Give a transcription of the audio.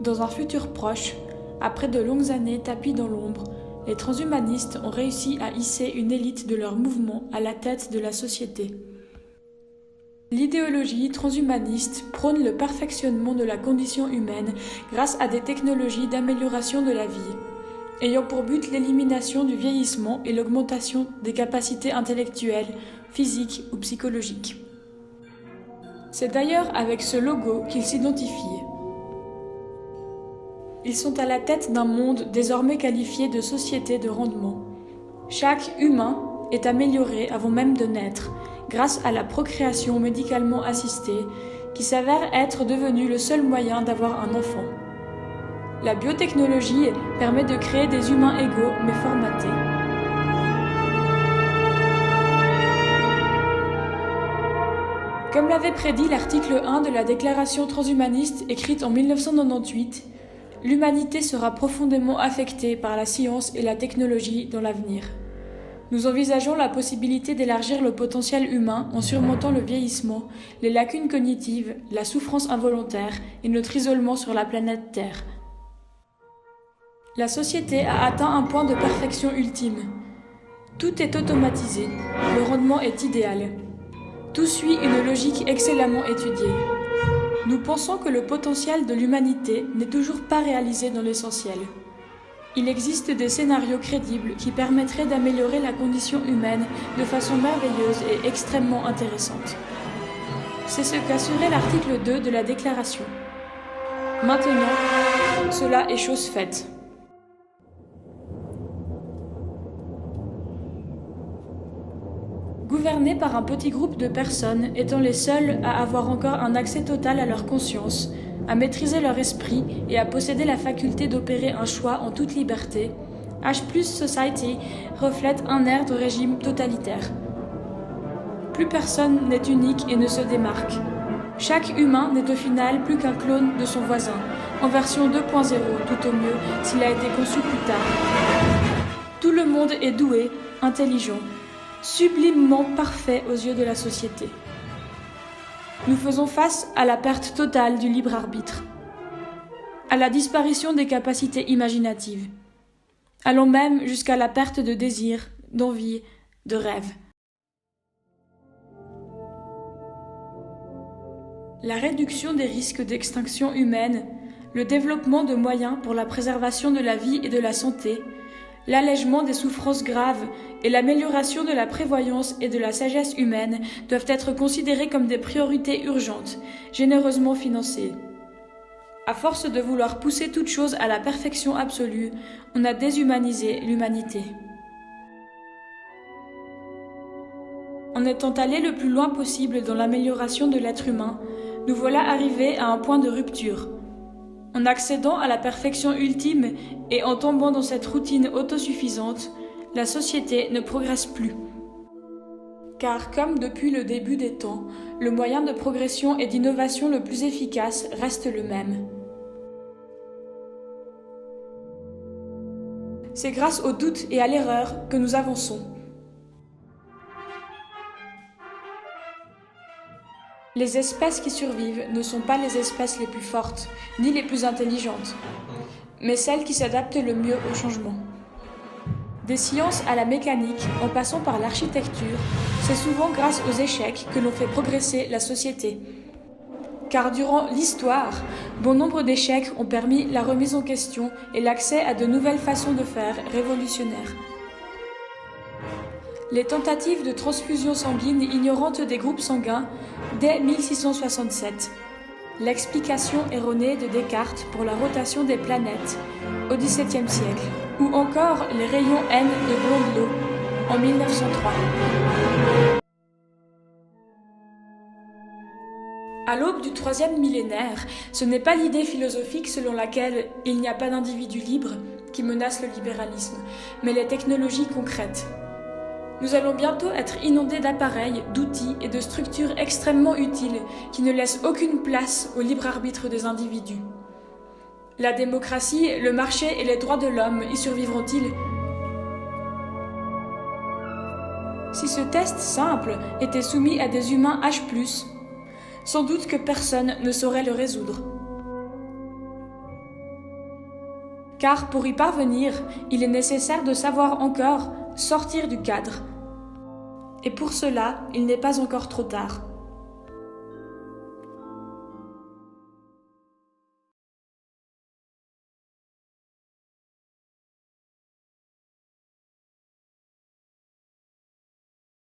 Dans un futur proche, après de longues années tapies dans l'ombre, les transhumanistes ont réussi à hisser une élite de leur mouvement à la tête de la société. L'idéologie transhumaniste prône le perfectionnement de la condition humaine grâce à des technologies d'amélioration de la vie, ayant pour but l'élimination du vieillissement et l'augmentation des capacités intellectuelles, physiques ou psychologiques. C'est d'ailleurs avec ce logo qu'ils s'identifient. Ils sont à la tête d'un monde désormais qualifié de société de rendement. Chaque humain est amélioré avant même de naître, grâce à la procréation médicalement assistée, qui s'avère être devenue le seul moyen d'avoir un enfant. La biotechnologie permet de créer des humains égaux mais formatés. Comme l'avait prédit l'article 1 de la Déclaration transhumaniste écrite en 1998, l'humanité sera profondément affectée par la science et la technologie dans l'avenir. Nous envisageons la possibilité d'élargir le potentiel humain en surmontant le vieillissement, les lacunes cognitives, la souffrance involontaire et notre isolement sur la planète Terre. La société a atteint un point de perfection ultime. Tout est automatisé, le rendement est idéal. Tout suit une logique excellemment étudiée. Nous pensons que le potentiel de l'humanité n'est toujours pas réalisé dans l'essentiel. Il existe des scénarios crédibles qui permettraient d'améliorer la condition humaine de façon merveilleuse et extrêmement intéressante. C'est ce qu'assurait l'article 2 de la Déclaration. Maintenant, cela est chose faite. Gouvernés par un petit groupe de personnes étant les seules à avoir encore un accès total à leur conscience, à maîtriser leur esprit et à posséder la faculté d'opérer un choix en toute liberté, H+ Society reflète un air de régime totalitaire. Plus personne n'est unique et ne se démarque. Chaque humain n'est au final plus qu'un clone de son voisin, en version 2.0 tout au mieux s'il a été conçu plus tard. Tout le monde est doué, intelligent, sublimement parfait aux yeux de la société. Nous faisons face à la perte totale du libre arbitre, à la disparition des capacités imaginatives, allant même jusqu'à la perte de désir, d'envie, de rêve. La réduction des risques d'extinction humaine, le développement de moyens pour la préservation de la vie et de la santé, l'allègement des souffrances graves et l'amélioration de la prévoyance et de la sagesse humaine doivent être considérés comme des priorités urgentes, généreusement financées. À force de vouloir pousser toute chose à la perfection absolue, on a déshumanisé l'humanité. En étant allé le plus loin possible dans l'amélioration de l'être humain, nous voilà arrivés à un point de rupture. En accédant à la perfection ultime et en tombant dans cette routine autosuffisante, la société ne progresse plus. Car comme depuis le début des temps, le moyen de progression et d'innovation le plus efficace reste le même. C'est grâce au doute et à l'erreur que nous avançons. Les espèces qui survivent ne sont pas les espèces les plus fortes, ni les plus intelligentes, mais celles qui s'adaptent le mieux au changement. Des sciences à la mécanique, en passant par l'architecture, c'est souvent grâce aux échecs que l'on fait progresser la société. Car durant l'histoire, bon nombre d'échecs ont permis la remise en question et l'accès à de nouvelles façons de faire révolutionnaires. Les tentatives de transfusion sanguine ignorantes des groupes sanguins dès 1667. L'explication erronée de Descartes pour la rotation des planètes au XVIIe siècle. Ou encore les rayons N de Blondelot en 1903. À l'aube du 3e millénaire, ce n'est pas l'idée philosophique selon laquelle il n'y a pas d'individu libre qui menace le libéralisme, mais les technologies concrètes. Nous allons bientôt être inondés d'appareils, d'outils et de structures extrêmement utiles qui ne laissent aucune place au libre arbitre des individus. La démocratie, le marché et les droits de l'homme y survivront-ils ? Si ce test simple était soumis à des humains H+, sans doute que personne ne saurait le résoudre. Car pour y parvenir, il est nécessaire de savoir encore sortir du cadre. Et pour cela, il n'est pas encore trop tard.